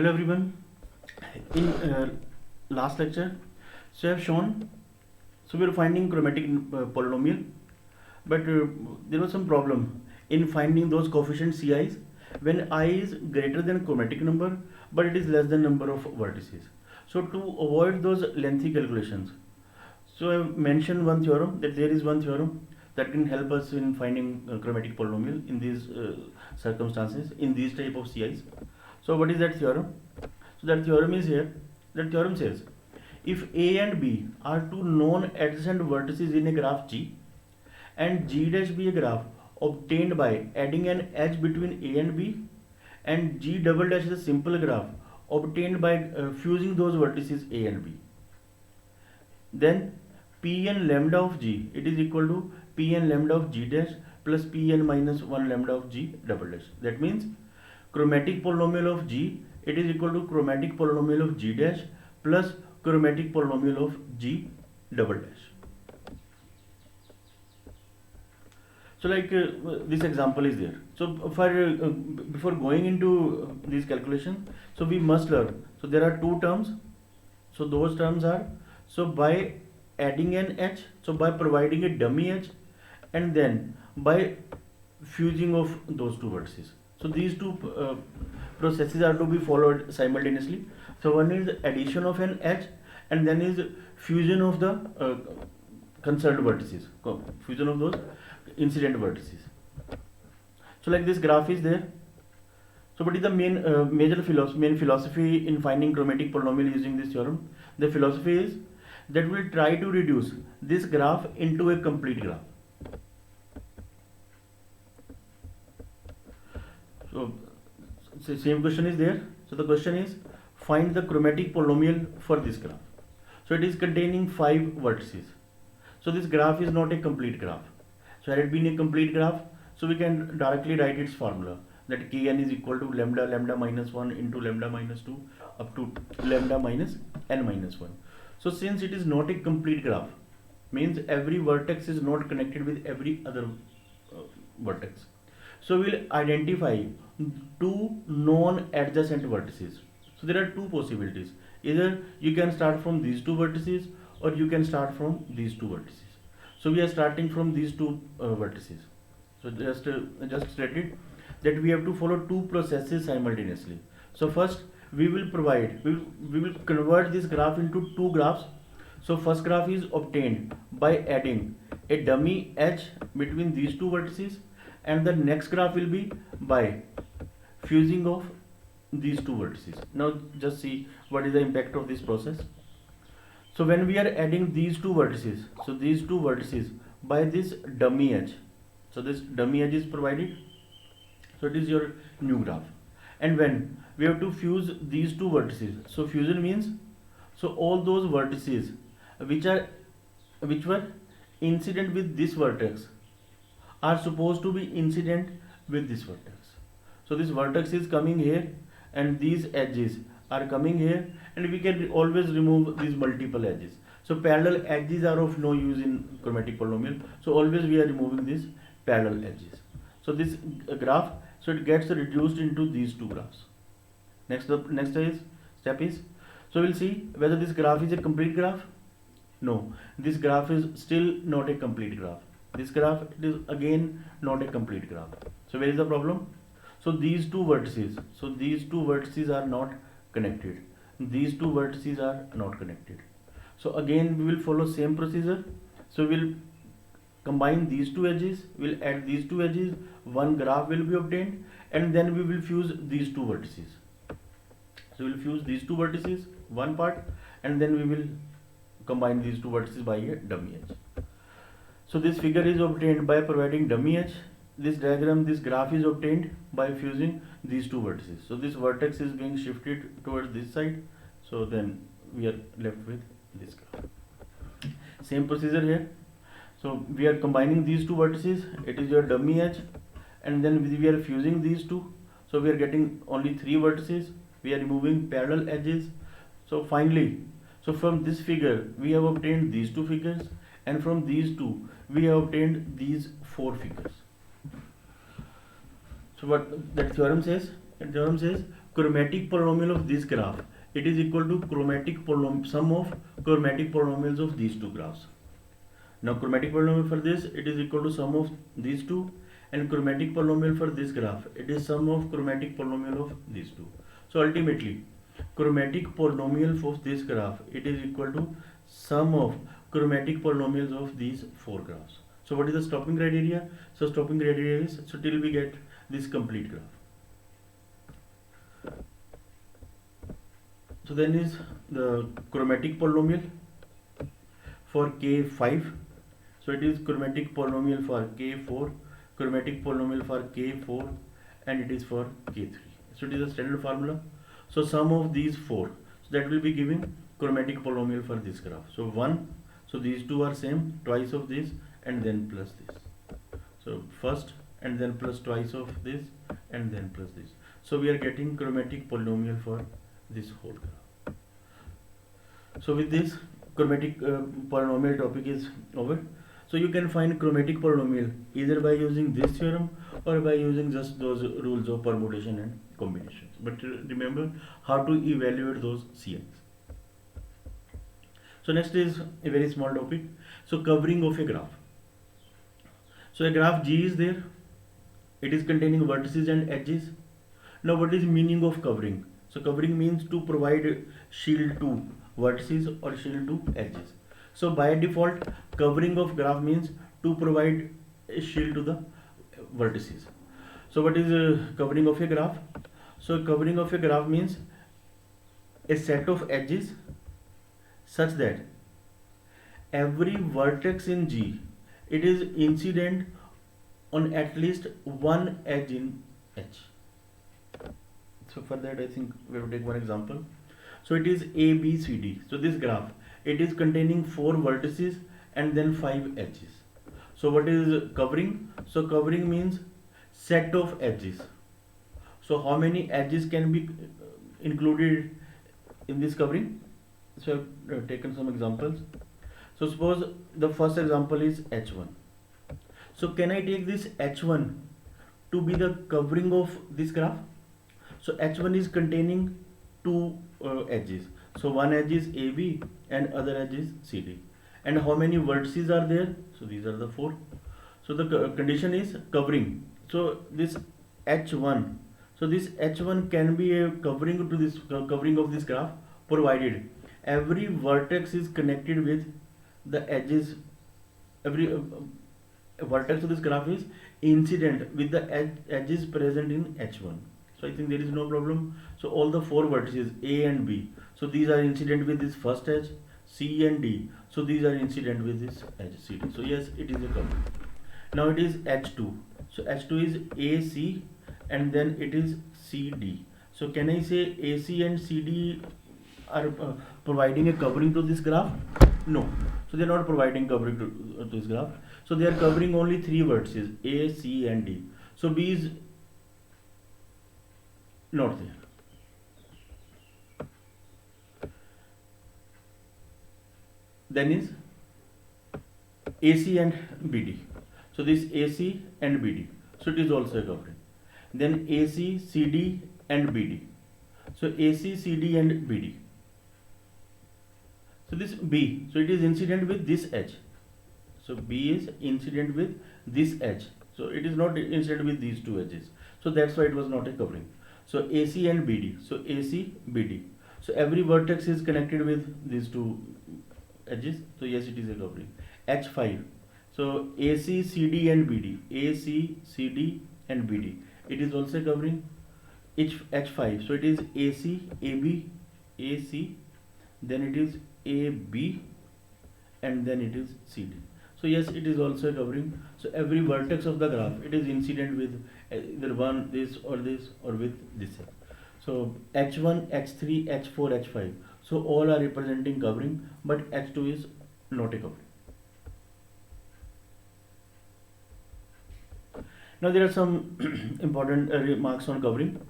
Hello everyone. In last lecture, so I have shown, so we are finding chromatic polynomial, but there was some problem in finding those coefficient Ci's when I is greater than chromatic number, but it is less than number of vertices. So to avoid those lengthy calculations, so I mentioned one theorem, that there is one theorem that can help us in finding chromatic polynomial in these circumstances, in these type of Ci's. So what is that theorem? So that theorem is here. That theorem says, if A and B are two non-adjacent vertices in a graph G, and G dash be a graph obtained by adding an edge between A and B, and G double dash is a simple graph obtained by fusing those vertices A and B, then Pn lambda of G, it is equal to Pn lambda of G dash plus Pn minus 1 lambda of G double dash. That means chromatic polynomial of G, it is equal to chromatic polynomial of G dash plus chromatic polynomial of G double dash. So like this example is there. So for before going into these calculations, so we must learn. So there are two terms. So those terms are, so by adding an h, so by providing a dummy h, and then by fusing of those two vertices. So these two processes are to be followed simultaneously. So one is addition of an h, and then is fusion of the concerned vertices, fusion of those incident vertices. So like this graph is there. So what is the main main philosophy in finding chromatic polynomial using this theorem? The philosophy is that we will try to reduce this graph into a complete graph. So same question is there. So the question is, find the chromatic polynomial for this graph. So it is containing 5 vertices. So this graph is not a complete graph. So had it been a complete graph, so we can directly write its formula, that Kn is equal to lambda minus 1 into lambda minus 2 up to lambda minus n minus 1. So since it is not a complete graph, means every vertex is not connected with every other vertex. So we'll identify two non-adjacent vertices. So there are two possibilities. Either you can start from these two vertices, or you can start from these two vertices. So we are starting from these two vertices. So just stated that we have to follow two processes simultaneously. So first we will convert this graph into two graphs. So first graph is obtained by adding a dummy h between these two vertices, and the next graph will be by fusing of these two vertices. Now just see what is the impact of this process. So when we are adding these two vertices, so these two vertices by this dummy edge, so this dummy edge is provided, so it is your new graph. And when we have to fuse these two vertices, so fusion means, so all those vertices which were incident with this vertex are supposed to be incident with this vertex. So this vertex is coming here, and these edges are coming here, and we can always remove these multiple edges. So parallel edges are of no use in chromatic polynomial. So always we are removing these parallel edges. So this graph, so it gets reduced into these two graphs. Next step is, so we'll see whether this graph is a complete graph. No, this graph is still not a complete graph. This graph, it is again not a complete graph. So where is the problem? So these two vertices are not connected. These two vertices are not connected. So again we will follow same procedure. So we'll combine these two edges, we'll add these two edges, one graph will be obtained, and then we will fuse these two vertices. So we'll fuse these two vertices, one part, and then we will combine these two vertices by a dummy edge. So this figure is obtained by providing dummy edge. This diagram, this graph is obtained by fusing these two vertices. So this vertex is being shifted towards this side. So then we are left with this graph. Same procedure here. So we are combining these two vertices. It is your dummy edge, and then we are fusing these two. So we are getting only 3 vertices. We are removing parallel edges. So finally, so from this figure we have obtained these two figures, and from these two we have obtained these 4 figures. So what that theorem says? The theorem says, chromatic polynomial of this graph, it is equal to sum of chromatic polynomials of these two graphs. Now chromatic polynomial for this, it is equal to sum of these two, and chromatic polynomial for this graph, it is sum of chromatic polynomial of these two. So ultimately chromatic polynomial of this graph, it is equal to sum of chromatic polynomials of these four graphs. So what is the stopping criteria? So stopping criteria is, so till we get this complete graph. So then is the chromatic polynomial for K5. So it is chromatic polynomial for K4, chromatic polynomial for K4, and it is for K3. So it is a standard formula. So sum of these four, so that will be giving chromatic polynomial for this graph. So 1, so these two are same, twice of this and then plus this. So first and then plus twice of this and then plus this. So we are getting chromatic polynomial for this whole graph. So with this, chromatic polynomial topic is over. So you can find chromatic polynomial either by using this theorem or by using just those rules of permutation and combinations. But remember how to evaluate those CNs. So next is a very small topic. So covering of a graph. So a graph G is there. It is containing vertices and edges. Now what is meaning of covering? So covering means to provide shield to vertices or shield to edges. So by default, covering of graph means to provide a shield to the vertices. So what is covering of a graph? So covering of a graph means a set of edges such that every vertex in G, it is incident on at least one edge in H. So for that I think we will take one example. So it is A, B, C, D. So this graph, it is containing 4 vertices and then 5 edges. So what is covering? So covering means set of edges. So how many edges can be included in this covering? So I've taken some examples. So suppose the first example is H1. So can I take this H1 to be the covering of this graph? So H1 is containing 2 edges. So one edge is AB and other edge is CD. And how many vertices are there? So these are the 4. So the condition is covering. So this H1. So this H1 can be a covering to this covering of this graph, provided every vertex is connected with the edges. Every vertex of this graph is incident with the edges present in H1. So I think there is no problem. So all the 4 vertices A and B, so these are incident with this first edge. C and D, so these are incident with this edge CD. So yes, it is a covering. Now it is H2. So H2 is AC and then it is CD. So can I say AC and CD are providing a covering to this graph? No. So they are not providing covering to this graph. So they are covering only 3 vertices A, C and D. So B is not there. Then is AC and BD. So this AC and BD. So it is also a covering. Then AC, CD and BD. So AC, CD and BD. So this B. So it is incident with this edge. So B is incident with this edge. So it is not incident with these 2 edges. So that's why it was not a covering. So AC and BD. So AC, BD. So every vertex is connected with these 2 edges. So yes, it is a covering. H5. So AC, CD and BD. AC, CD and BD. It is also a covering. H5. So it is AC, AB, AC. Then it is AB and then it is CD. So yes, it is also a covering. So every vertex of the graph, it is incident with either one, this or with this. So H1, H3, H4, H5. So all are representing covering, but H2 is not a covering. Now there are some important remarks on covering.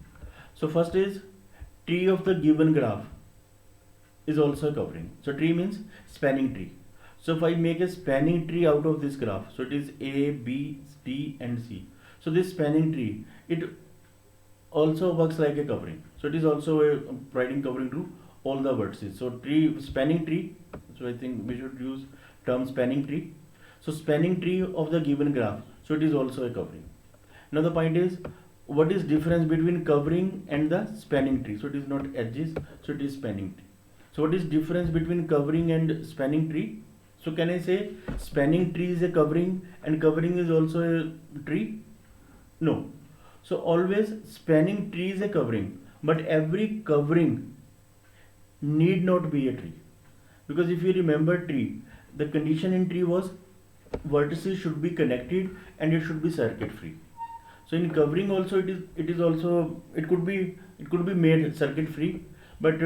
So first is tree of the given graph is also a covering. So tree means spanning tree. So if I make a spanning tree out of this graph, so it is A, B, D and C. So this spanning tree, it also works like a covering. So it is also a providing covering to all the vertices. So tree, spanning tree, so I think we should use term spanning tree. So spanning tree of the given graph, so it is also a covering. Now the point is, what is difference between covering and the spanning tree? So it is not edges, so it is spanning tree. So what is difference between covering and spanning tree? So can I say spanning tree is a covering and covering is also a tree? No. So always spanning tree is a covering, but every covering need not be a tree. Because if you remember tree, the condition in tree was vertices should be connected and it should be circuit free. So in covering also it could be made circuit free, but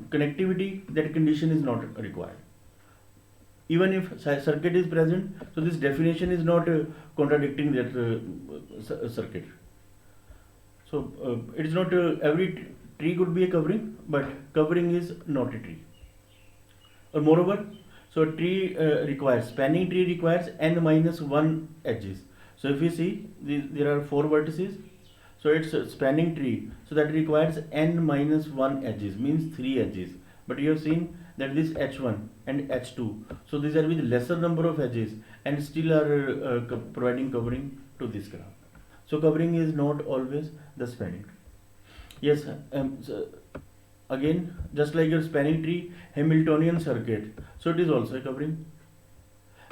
connectivity, that condition is not required. Even if circuit is present, so this definition is not contradicting that circuit. So it is not every tree could be a covering, but covering is not a tree. Or moreover, so a tree requires, spanning tree requires n minus 1 edges. So if you see, there are 4 vertices, so it's a spanning tree, so that requires n minus 1 edges, means 3 edges. But you have seen that this h1 and h2, so these are with lesser number of edges and still are providing covering to this graph. So covering is not always the spanning tree. Yes, so again, just like your spanning tree, Hamiltonian circuit, so it is also a covering.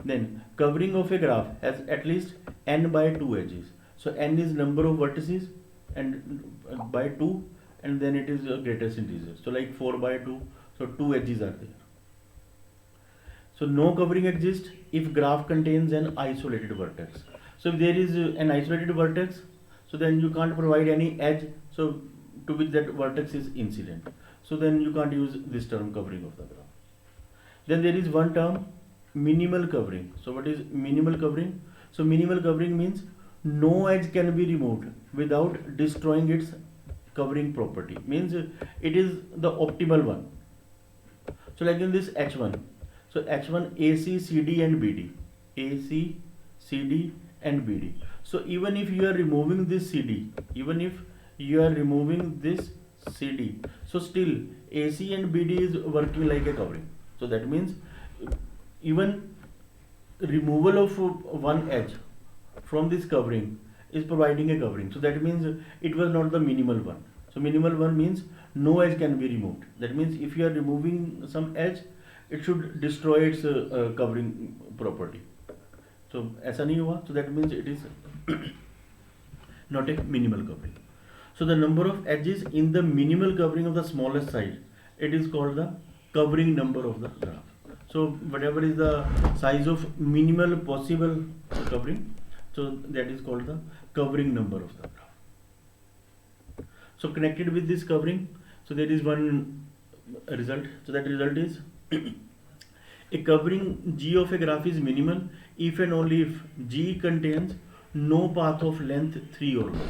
Then covering of a graph has at least n by 2 edges. So n is number of vertices and by 2, and then it is a greatest integer. So like 4 by 2, so 2 edges are there. So no covering exists if graph contains an isolated vertex. So if there is an isolated vertex, so then you can't provide any edge, so to which that vertex is incident. So then you can't use this term covering of the graph. Then there is one term, minimal covering. So what is minimal covering? So minimal covering means no edge can be removed without destroying its covering property. Means it is the optimal one. So like in this H1. So H1 AC, CD and BD. AC, CD and BD. So even if you are removing this CD, even if you are removing this CD, so still AC and BD is working like a covering. So that means even removal of one edge from this covering is providing a covering. So that means it was not the minimal one. So minimal one means no edge can be removed. That means if you are removing some edge, it should destroy its covering property. So ऐसा नहीं हुआ. So that means it is not a minimal covering. So the number of edges in the minimal covering of the smallest size, it is called the covering number of the graph. So whatever is the size of minimal possible covering, so that is called the covering number of the graph. So connected with this covering, so there is one result. So that result is a covering G of a graph is minimal if and only if G contains no path of length 3 or more.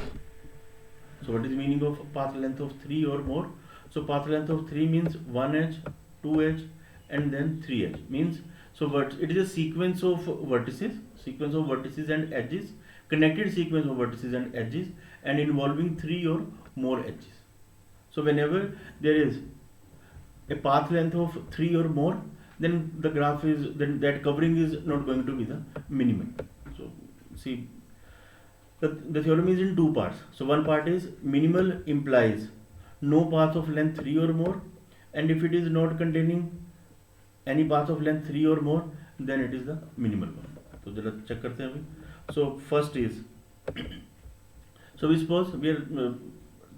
So what is the meaning of path length of 3 or more? So path length of 3 means 1 edge, 2 edge and then 3 edge. Means, so it is a sequence of vertices and edges, connected sequence of vertices and edges, and involving 3 or more edges. So whenever there is a path length of 3 or more, then the graph is, then that covering is not going to be the minimum. So see, the theorem is in 2 parts. So one part is minimal implies no path of length 3 or more, and if it is not containing any path of length 3 or more, then it is the minimal one. So जरा check करते हैं अभी. So first is, so we suppose we are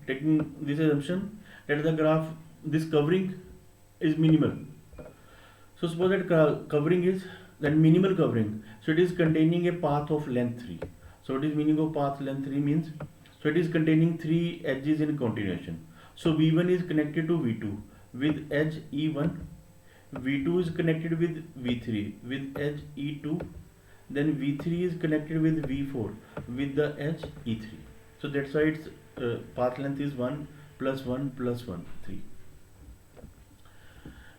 taking this assumption that the graph, this covering is minimal. So suppose that covering is that minimal covering, so it is containing a path of length 3. So what is meaning of path length 3 means, so it is containing 3 edges in continuation. So V1 is connected to V2 with edge E1, V2 is connected with V3 with edge E2, then V3 is connected with V4 with the edge E3. So that's why its path length is 1 plus 1 plus 1, 3.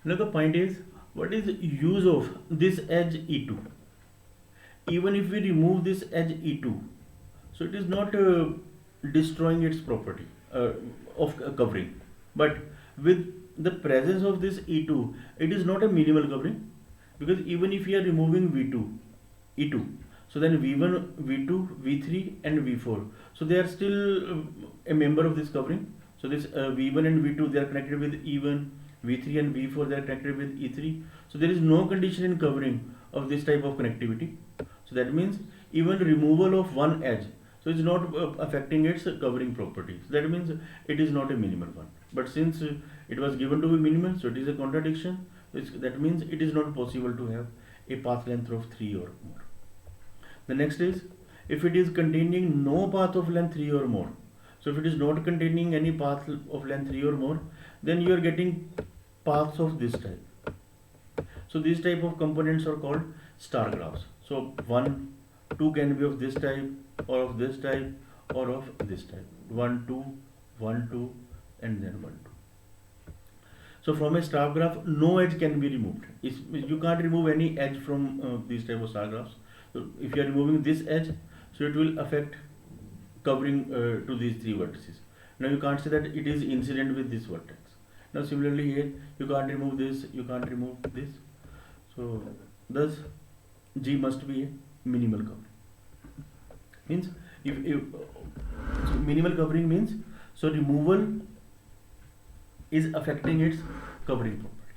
Now the point is, what is the use of this edge E2? Even if we remove this edge E2, so it is not destroying its property of covering. But with the presence of this E2, it is not a minimal covering, because even if you are removing V2, E2, so then V1, V2, V3 and V4, so they are still a member of this covering. So this V1 and V2, they are connected with E1, V3 and V4, they are connected with E3. So there is no condition in covering of this type of connectivity. So that means even removal of one edge, so it's not affecting its covering properties. That means it is not a minimal one. But since it was given to be minimal, so it is a contradiction. That means it is not possible to have a path length of 3 or more. The next is, if it is containing no path of length 3 or more. So if it is not containing any path of length 3 or more, then you are getting paths of this type. So these type of components are called star graphs. So 1, 2 can be of this type, or of this type, or of this type. 1, 2, 1, 2, and then 1, 2. So from a star graph, no edge can be removed. You can't remove any edge from these type of star graphs. So if you are removing this edge, so it will affect covering to these 3 vertices. Now you can't say that it is incident with this vertex. Now similarly here, you can't remove this, you can't remove this. So thus G must be a minimal covering. Means if so minimal covering means, so removal is affecting its covering property.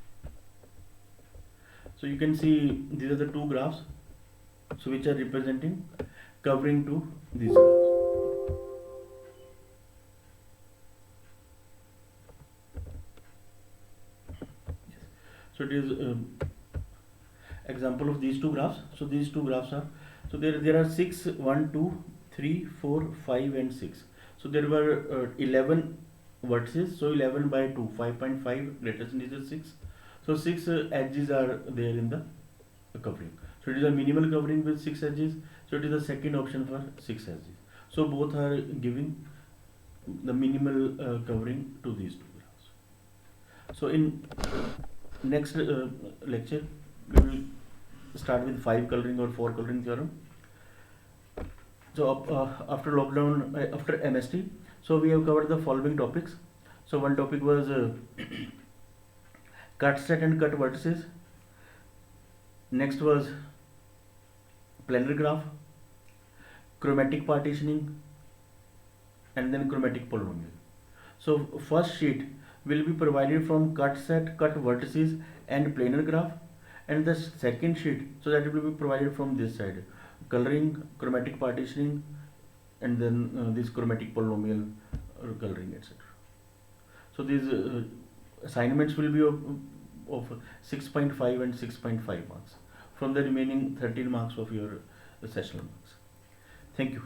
So you can see these are the 2 graphs, so which are representing covering to these graphs. Yes. So it is example of these 2 graphs. So these 2 graphs are, so there are 6, 1, 2, 3, 4, 5 and 6. So there were 11 vertices. So 11 by 2, 5.5, greatest integer 6. So 6 edges are there in the covering. So it is a minimal covering with 6 edges. So it is the second option for 6 edges. So both are giving the minimal covering to these 2 graphs. So in next lecture, we will start with 5 coloring or 4 coloring theorem. So after lockdown, after MST, so we have covered the following topics. So one topic was cut set and cut vertices. Next was planar graph, chromatic partitioning, and then chromatic polynomial. So first sheet will be provided from cut set, cut vertices and planar graph, and the second sheet, so that it will be provided from this side, coloring, chromatic partitioning, and then this chromatic polynomial coloring, etc. So these assignments will be of 6.5 and 6.5 marks from the remaining 13 marks of your sessional marks. Thank you.